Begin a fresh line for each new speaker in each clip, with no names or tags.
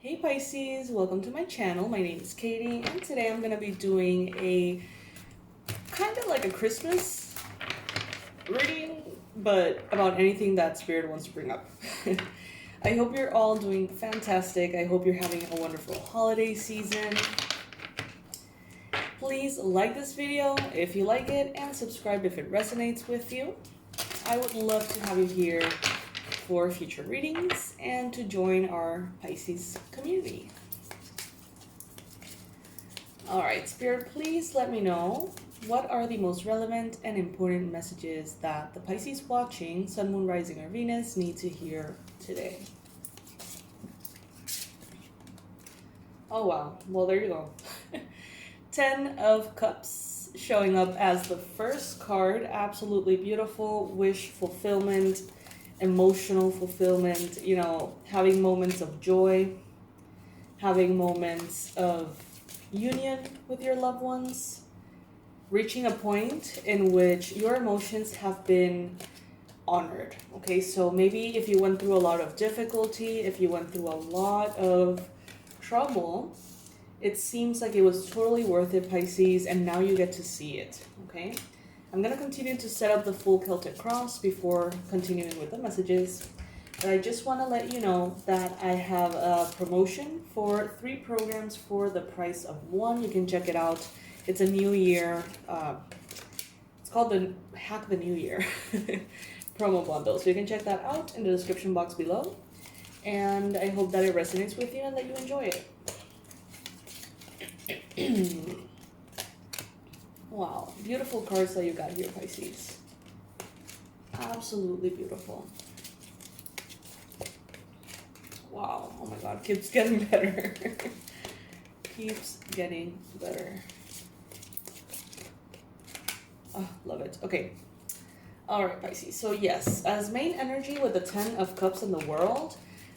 Hey Pisces, welcome to my channel. My name is Katie, and today I'm going to be doing a kind of like a Christmas reading, but about anything that Spirit wants to bring up. I hope you're all doing fantastic. I hope you're having a wonderful holiday season. Please like this video if you like it, and subscribe if it resonates with you. I would love to have you here for future readings and to join our Pisces community. Alright, Spirit, please let me know what are the most relevant and important messages that the Pisces watching, Sun, Moon, Rising, or Venus need to hear today. Oh wow, well there you go. 10 of Cups showing up as the first card. Absolutely beautiful. Wish fulfillment, emotional fulfillment, you know, having moments of joy, having moments of union with your loved ones, reaching a point in which your emotions have been honored. Okay, so maybe if you went through a lot of difficulty, if you went through a lot of trouble, it seems like it was totally worth it, Pisces, and now you get to see it. Okay, I'm going to continue to set up the full Celtic cross before continuing with the messages. But I just want to let you know that I have a promotion for 3 programs for the price of 1. You can check it out. It's a new year. It's called the Hack the New Year promo bundle. So you can check that out in the description box below. And I hope that it resonates with you and that you enjoy it. Wow, beautiful cards that you got here, Pisces. Absolutely beautiful. Wow, oh my god, keeps getting better. Keeps getting better. Oh, love it. Okay. Alright, Pisces. So yes, as main energy with the 10 of Cups in the world,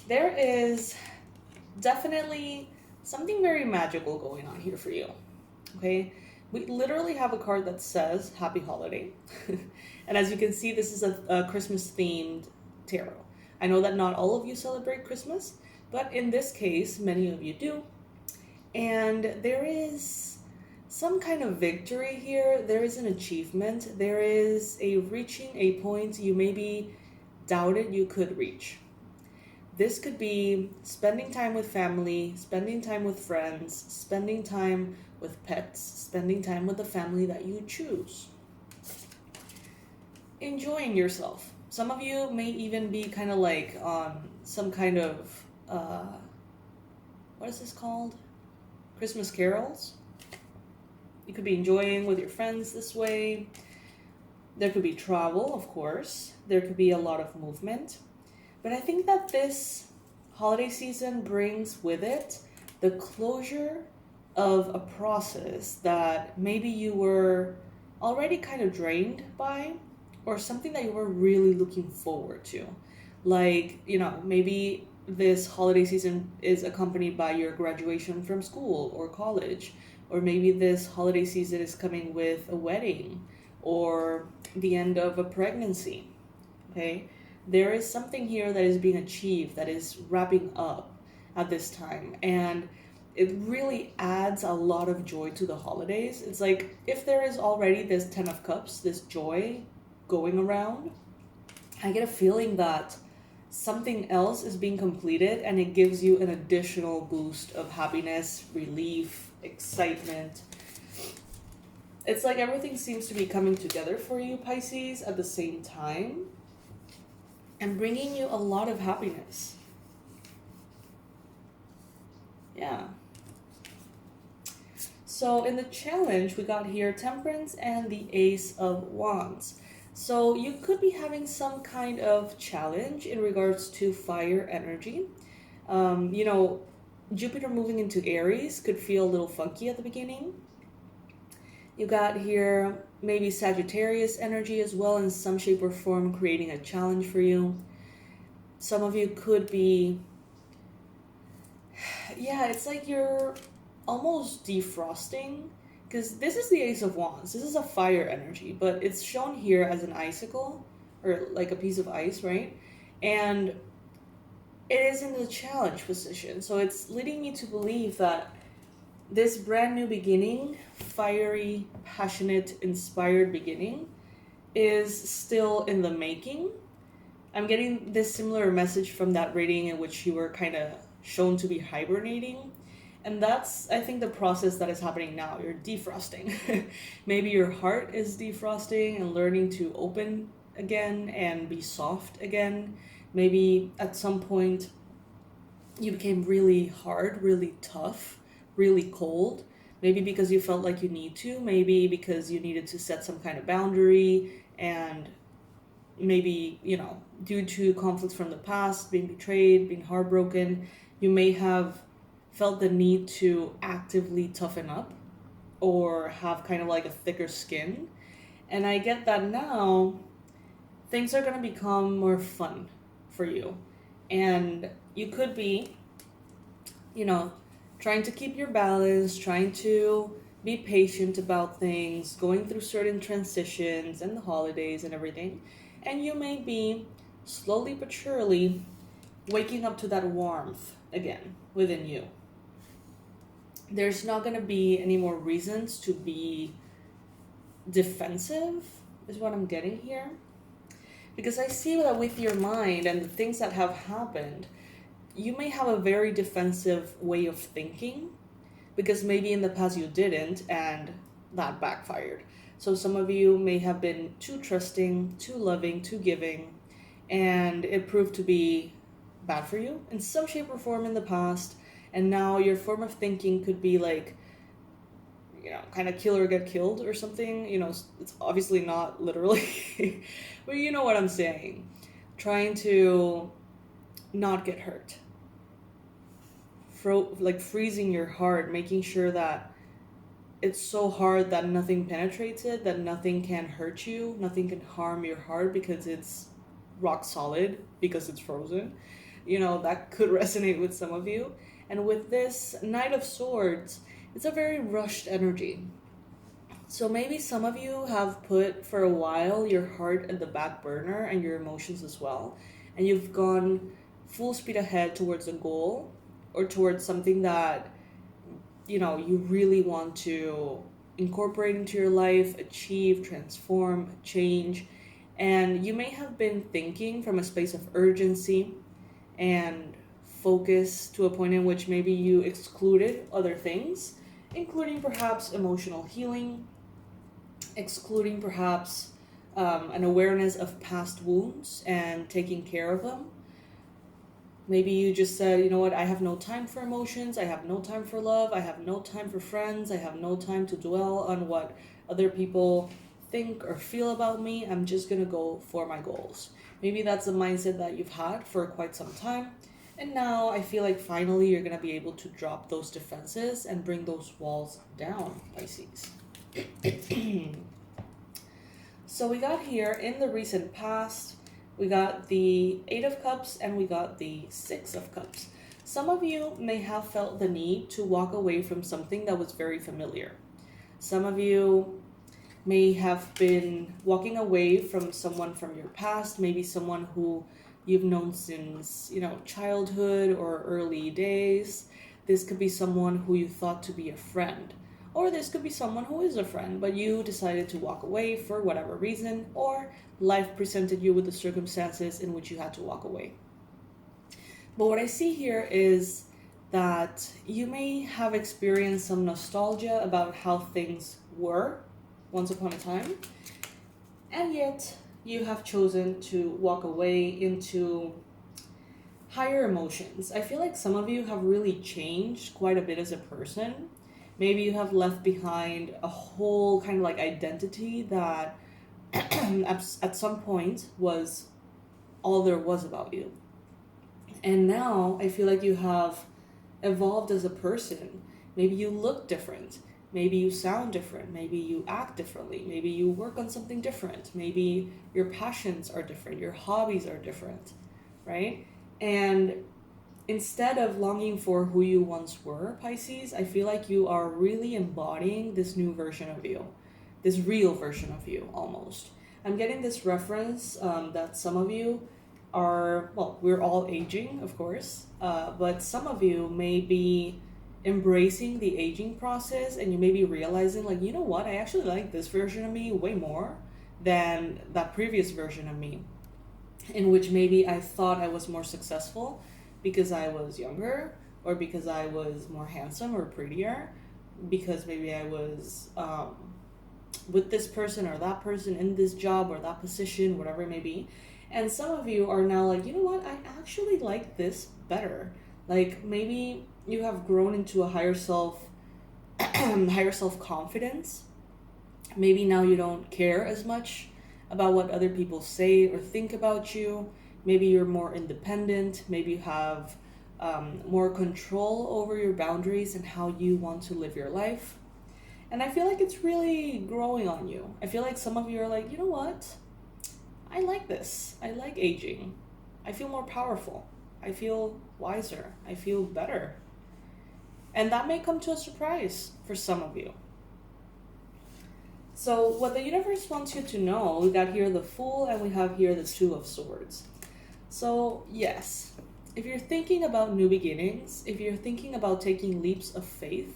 there is definitely something very magical going on here for you. Okay? We literally have a card that says Happy Holiday. And as you can see, this is a Christmas-themed tarot. I know that not all of you celebrate Christmas, but in this case, many of you do. And there is some kind of victory here. There is an achievement. There is a reaching a point you maybe doubted you could reach. This could be spending time with family, spending time with friends, spending time with pets, spending time with the family that you choose. Enjoying yourself. Some of you may even be kind of like on some kind of, what is this called? Christmas carols. You could be enjoying with your friends this way. There could be travel, of course. There could be a lot of movement. But I think that this holiday season brings with it the closure of a process that maybe you were already kind of drained by, or something that you were really looking forward to. Like, you know, maybe this holiday season is accompanied by your graduation from school or college, or maybe this holiday season is coming with a wedding or the end of a pregnancy. Okay? There is something here that is being achieved, that is wrapping up at this time. And it really adds a lot of joy to the holidays. It's like if there is already this 10 of Cups, this joy going around, I get a feeling that something else is being completed and it gives you an additional boost of happiness, relief, excitement. It's like everything seems to be coming together for you, Pisces, at the same time, and bringing you a lot of happiness. Yeah. So in the challenge, we got here Temperance and the Ace of Wands. So you could be having some kind of challenge in regards to fire energy. You know, Jupiter moving into Aries could feel a little funky at the beginning. You got here maybe Sagittarius energy as well, in some shape or form, creating a challenge for you. Some of you could be, yeah, it's like you're almost defrosting, because this is the Ace of Wands. This is a fire energy, but it's shown here as an icicle, or like a piece of ice, right? And it is in the challenge position. So it's leading me to believe that this brand new beginning, fiery, passionate, inspired beginning, is still in the making. I'm getting this similar message from that reading in which you were kind of shown to be hibernating. And that's, I think, the process that is happening now. You're defrosting. Maybe your heart is defrosting and learning to open again and be soft again. Maybe at some point you became really hard, really tough, really cold. Maybe because you felt like you need to. Maybe because you needed to set some kind of boundary. And maybe, due to conflicts from the past, being betrayed, being heartbroken, you may have felt the need to actively toughen up or have kind of like a thicker skin. And I get that now things are going to become more fun for you. And you could be, trying to keep your balance, trying to be patient about things, going through certain transitions and the holidays and everything. And you may be slowly but surely waking up to that warmth again within you. There's not going to be any more reasons to be defensive, is what I'm getting here. Because I see that with your mind and the things that have happened, you may have a very defensive way of thinking, because maybe in the past you didn't, and that backfired. So some of you may have been too trusting, too loving, too giving, and it proved to be bad for you in some shape or form in the past. And now your form of thinking could be like, kind of kill or get killed or something. It's obviously not literally, but you know what I'm saying. Trying to not get hurt. Freezing your heart, making sure that it's so hard that nothing penetrates it, that nothing can hurt you, nothing can harm your heart because it's rock solid, because it's frozen. That could resonate with some of you. And with this Knight of Swords, it's a very rushed energy. So maybe some of you have put for a while your heart at the back burner and your emotions as well. And you've gone full speed ahead towards a goal or towards something that, you really want to incorporate into your life, achieve, transform, change. And you may have been thinking from a space of urgency and focus to a point in which maybe you excluded other things, including perhaps emotional healing, excluding perhaps an awareness of past wounds and taking care of them. Maybe you just said, you know what, I have no time for emotions, I have no time for love, I have no time for friends, I have no time to dwell on what other people think or feel about me, I'm just gonna go for my goals. Maybe that's a mindset that you've had for quite some time. And now I feel like finally you're going to be able to drop those defenses and bring those walls down, Pisces. So we got here in the recent past, we got the 8 of Cups and we got the 6 of Cups. Some of you may have felt the need to walk away from something that was very familiar. Some of you may have been walking away from someone from your past, maybe someone who you've known since, childhood or early days. This could be someone who you thought to be a friend. Or this could be someone who is a friend, but you decided to walk away for whatever reason, or life presented you with the circumstances in which you had to walk away. But what I see here is that you may have experienced some nostalgia about how things were once upon a time, and yet you have chosen to walk away into higher emotions. I feel like some of you have really changed quite a bit as a person. Maybe you have left behind a whole kind of like identity that at some point was all there was about you. And now I feel like you have evolved as a person. Maybe you look different. Maybe you sound different. Maybe you act differently. Maybe you work on something different. Maybe your passions are different. Your hobbies are different, right? And instead of longing for who you once were, Pisces, I feel like you are really embodying this new version of you, this real version of you almost. I'm getting this reference that some of you are, well, we're all aging, of course, but some of you may be embracing the aging process, and you may be realizing, like, you know what, I actually like this version of me way more than that previous version of me, in which maybe I thought I was more successful because I was younger, or because I was more handsome or prettier, because maybe I was with this person or that person in this job or that position, whatever it may be. And some of you are now like, you know what, I actually like this better. Like, maybe you have grown into a higher self-confidence. Maybe now you don't care as much about what other people say or think about you. Maybe you're more independent. Maybe you have more control over your boundaries and how you want to live your life. And I feel like it's really growing on you. I feel like some of you are like, you know what? I like this. I like aging. I feel more powerful. I feel wiser. I feel better. And that may come to a surprise for some of you. So what the universe wants you to know, we got here the Fool, and we have here the Two of Swords. So yes, if you're thinking about new beginnings, if you're thinking about taking leaps of faith,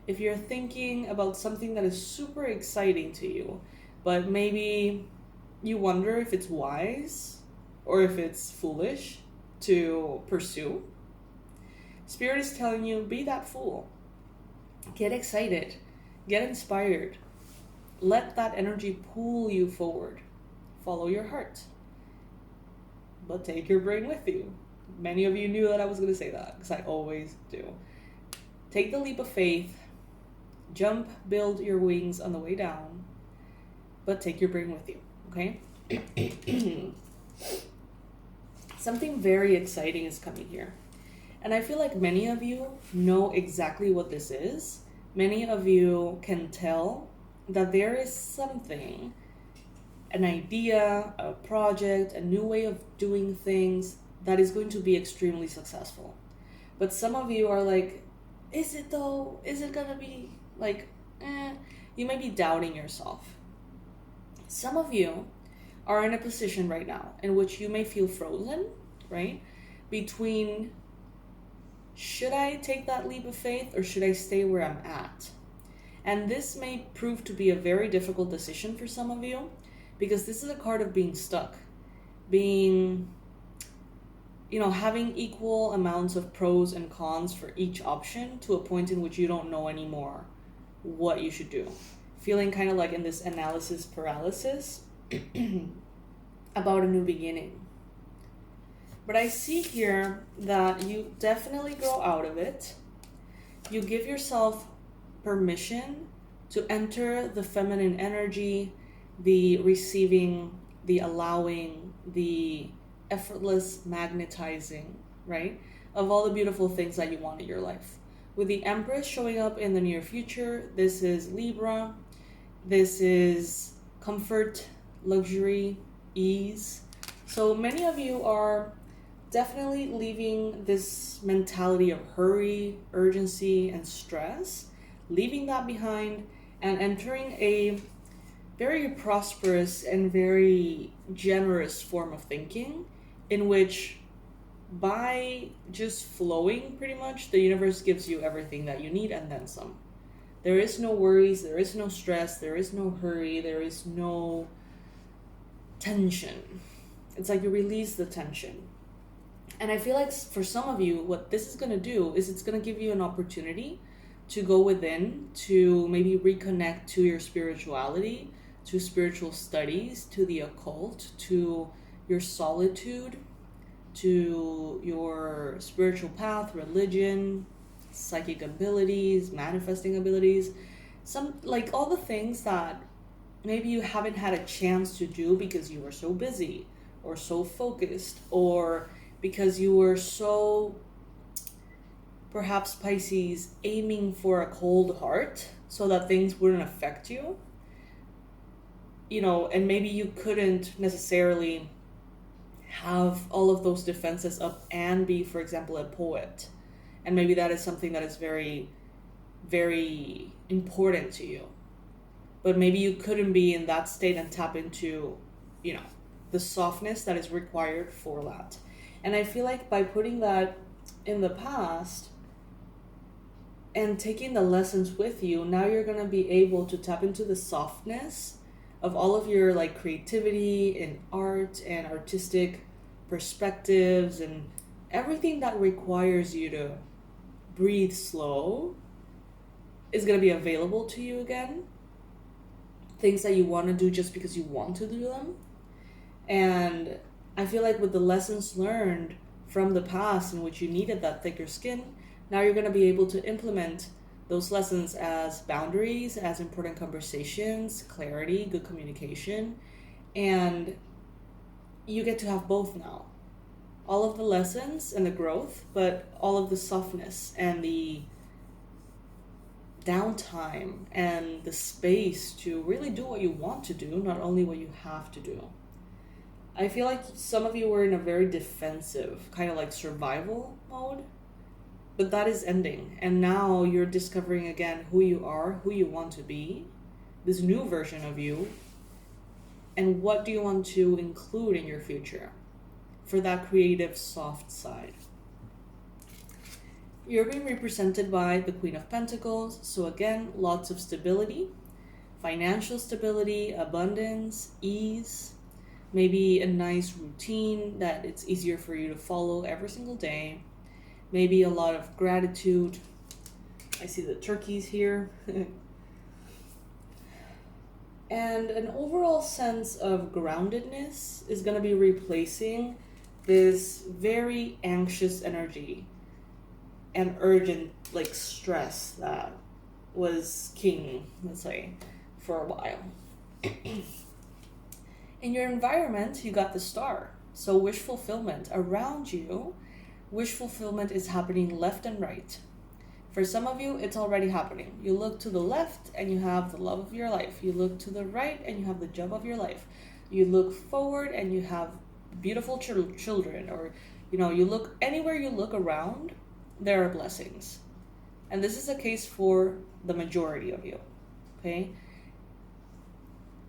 if you're thinking about something that is super exciting to you, but maybe you wonder if it's wise or if it's foolish to pursue, Spirit is telling you, be that fool. Get excited. Get inspired. Let that energy pull you forward. Follow your heart. But take your brain with you. Many of you knew that I was going to say that, because I always do. Take the leap of faith. Jump, build your wings on the way down. But take your brain with you, okay? Something very exciting is coming here. And I feel like many of you know exactly what this is. Many of you can tell that there is something, an idea, a project, a new way of doing things that is going to be extremely successful. But some of you are like, is it though? Is it gonna be like, You may be doubting yourself. Some of you are in a position right now in which you may feel frozen, right? Between, should I take that leap of faith or should I stay where I'm at? And this may prove to be a very difficult decision for some of you, because this is a card of being stuck, being, having equal amounts of pros and cons for each option to a point in which you don't know anymore what you should do. Feeling kind of like in this analysis paralysis about a new beginning. But I see here that you definitely grow out of it. You give yourself permission to enter the feminine energy, the receiving, the allowing, the effortless magnetizing, right? Of all the beautiful things that you want in your life. With the Empress showing up in the near future, this is Libra. This is comfort, luxury, ease. So many of you are definitely leaving this mentality of hurry, urgency, and stress, leaving that behind and entering a very prosperous and very generous form of thinking, in which by just flowing, pretty much, the universe gives you everything that you need and then some. There is no worries, there is no stress, there is no hurry, there is no tension. It's like you release the tension. And I feel like for some of you, what this is going to do is it's going to give you an opportunity to go within, to maybe reconnect to your spirituality, to spiritual studies, to the occult, to your solitude, to your spiritual path, religion, psychic abilities, manifesting abilities, like all the things that maybe you haven't had a chance to do because you were so busy or so focused, or because you were so, perhaps Pisces, aiming for a cold heart so that things wouldn't affect you, and maybe you couldn't necessarily have all of those defenses up and be, for example, a poet. And maybe that is something that is very, very important to you. But maybe you couldn't be in that state and tap into, the softness that is required for that. And I feel like by putting that in the past and taking the lessons with you, now you're going to be able to tap into the softness of all of your like creativity and art and artistic perspectives and everything that requires you to breathe slow is going to be available to you again. Things that you want to do just because you want to do them. And I feel like with the lessons learned from the past in which you needed that thicker skin, now you're going to be able to implement those lessons as boundaries, as important conversations, clarity, good communication, and you get to have both now. All of the lessons and the growth, but all of the softness and the downtime and the space to really do what you want to do, not only what you have to do. I feel like some of you were in a very defensive, kind of like survival mode, but that is ending. And now you're discovering again who you are, who you want to be, this new version of you, and what do you want to include in your future for that creative, soft side. You're being represented by the Queen of Pentacles. So again, lots of stability, financial stability, abundance, ease, maybe a nice routine that it's easier for you to follow every single day. Maybe a lot of gratitude. I see the turkeys here. And an overall sense of groundedness is going to be replacing this very anxious energy and urgent like stress that was king, let's say, for a while. In your environment, you got the star. So wish fulfillment around you. Wish fulfillment is happening left and right. For some of you, it's already happening. You look to the left and you have the love of your life. You look to the right and you have the job of your life. You look forward and you have beautiful children. Or, you look anywhere you look around, there are blessings. And this is a case for the majority of you, okay?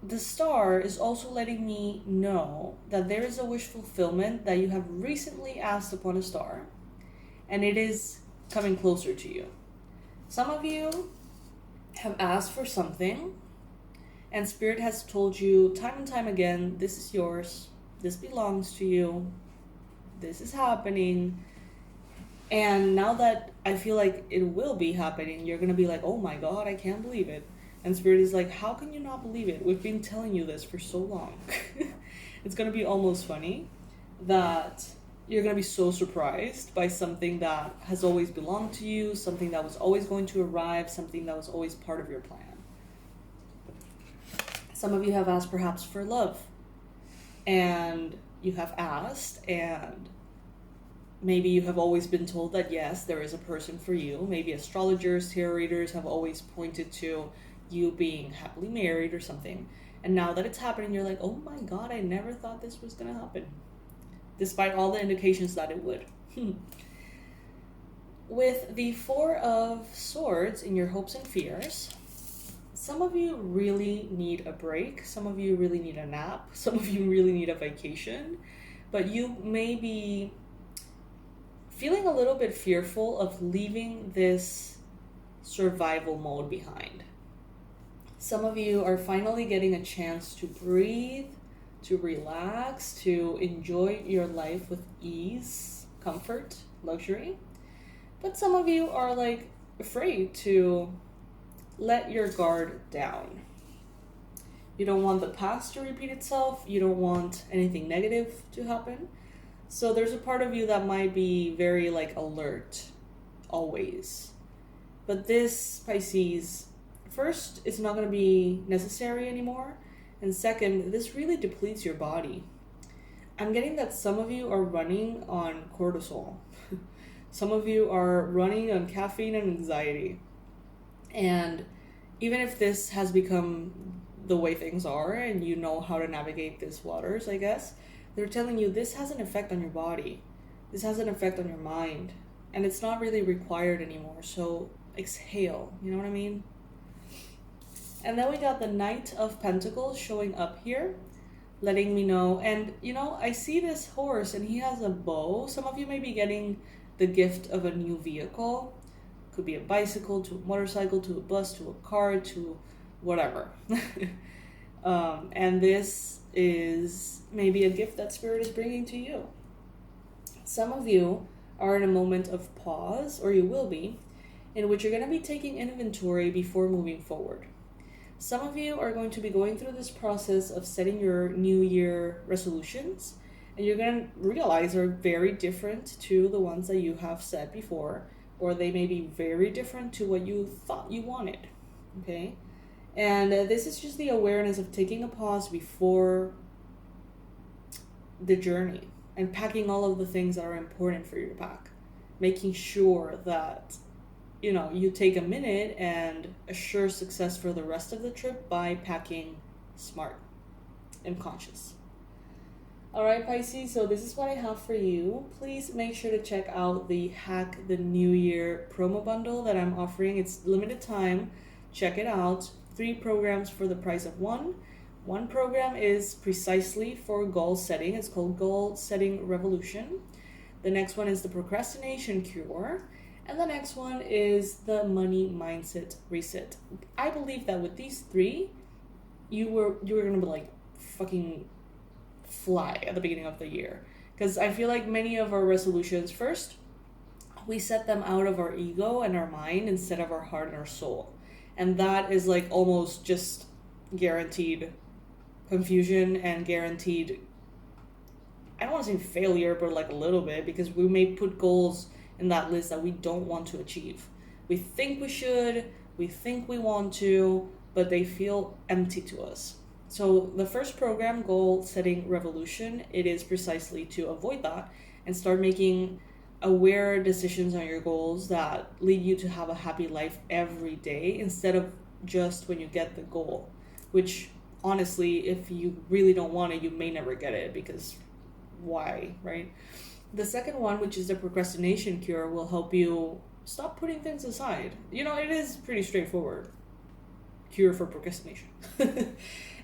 The star is also letting me know that there is a wish fulfillment that you have recently asked upon a star, and it is coming closer to you. Some of you have asked for something, and Spirit has told you time and time again, this is yours, this belongs to you, this is happening. And now that I feel like it will be happening, you're going to be like, oh my God, I can't believe it. And Spirit is like, how can you not believe it? We've been telling you this for so long. It's going to be almost funny that you're going to be so surprised by something that has always belonged to you, something that was always going to arrive, something that was always part of your plan. Some of you have asked perhaps for love. And you have asked, and maybe you have always been told that yes, there is a person for you. Maybe astrologers, tarot readers have always pointed to you being happily married or something. And now that it's happening, you're like, oh my God, I never thought this was going to happen. Despite all the indications that it would. With the Four of Swords in your hopes and fears, some of you really need a break. Some of you really need a nap. Some of you really need a vacation. But you may be feeling a little bit fearful of leaving this survival mode behind. Some of you are finally getting a chance to breathe, to relax, to enjoy your life with ease, comfort, luxury. But some of you are like afraid to let your guard down. You don't want the past to repeat itself. You don't want anything negative to happen. So there's a part of you that might be very like alert always. But this, Pisces, first, it's not going to be necessary anymore. And second, this really depletes your body. I'm getting that some of you are running on cortisol. Some of you are running on caffeine and anxiety. And even if this has become the way things are and you know how to navigate these waters, I guess, they're telling you this has an effect on your body. This has an effect on your mind. And it's not really required anymore. So exhale, you know what I mean? And then we got the Knight of Pentacles showing up here. letting me know. And you know, I see this horse and he has a bow. Some of you may be getting the gift of a new vehicle. Could be a bicycle, to a motorcycle, to a bus, to a car, to whatever. And this is maybe a gift that Spirit is bringing to you. Some of you are in a moment of pause, or you will be, in which you're going to be taking inventory before moving forward. Some of you are going to be going through this process of setting your New Year resolutions, and you're going to realize they're very different to the ones that you have set before, or they may be very different to what you thought you wanted. Okay? And this is just the awareness of taking a pause before the journey and packing all of the things that are important for you to pack. Making sure that, you know, you take a minute and assure success for the rest of the trip by packing smart and conscious. All right, Pisces, so this is what I have for you. Please make sure to check out the Hack the New Year promo bundle that I'm offering. It's limited time. Check it out. 3 programs for the price of 1. One program is precisely for goal setting. It's called Goal Setting Revolution. The next one is the Procrastination Cure. And the next one is the Money Mindset Reset. I believe that with these 3, you were gonna be like fucking fly at the beginning of the year. Because I feel like many of our resolutions, first, we set them out of our ego and our mind instead of our heart and our soul. And that is like almost just guaranteed confusion and guaranteed, I don't want to say failure, but like a little bit, because we may put goals in that list that we don't want to achieve. We think we should, we think we want to, but they feel empty to us. So the first program, Goal Setting Revolution, it is precisely to avoid that and start making aware decisions on your goals that lead you to have a happy life every day instead of just when you get the goal, which honestly, if you really don't want it, you may never get it, because why, right? The second one, which is the Procrastination Cure, will help you stop putting things aside. You know, it is pretty straightforward. Cure for procrastination.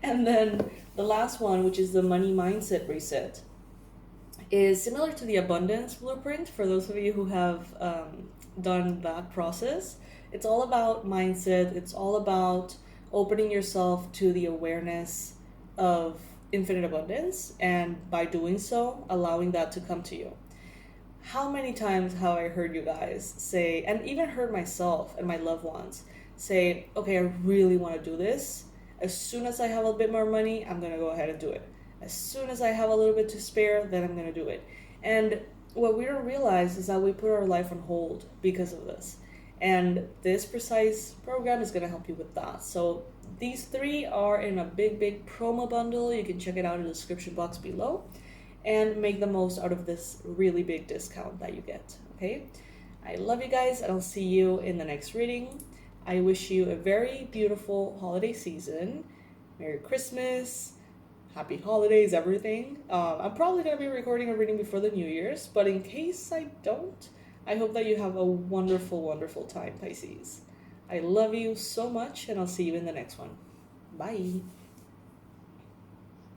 And then the last one, which is the Money Mindset Reset, is similar to the Abundance Blueprint. For those of you who have done that process, it's all about mindset. It's all about opening yourself to the awareness of infinite abundance, and by doing so, allowing that to come to you. How many times have I heard you guys say, and even heard myself and my loved ones say, okay, I really want to do this. As soon as I have a bit more money, I'm going to go ahead and do it. As soon as I have a little bit to spare, then I'm going to do it. And what we don't realize is that we put our life on hold because of this. And this precise program is going to help you with that. So these 3 are in a big promo bundle. You can check it out in the description box below and make the most out of this really big discount that you get. Okay? I love you guys, and I'll see you in the next reading. I wish you a very beautiful holiday season. Merry Christmas. Happy holidays, everything. I'm probably going to be recording a reading before the New Year's, but in case I don't, I hope that you have a wonderful, wonderful time, Pisces. I love you so much, and I'll see you in the next one. Bye.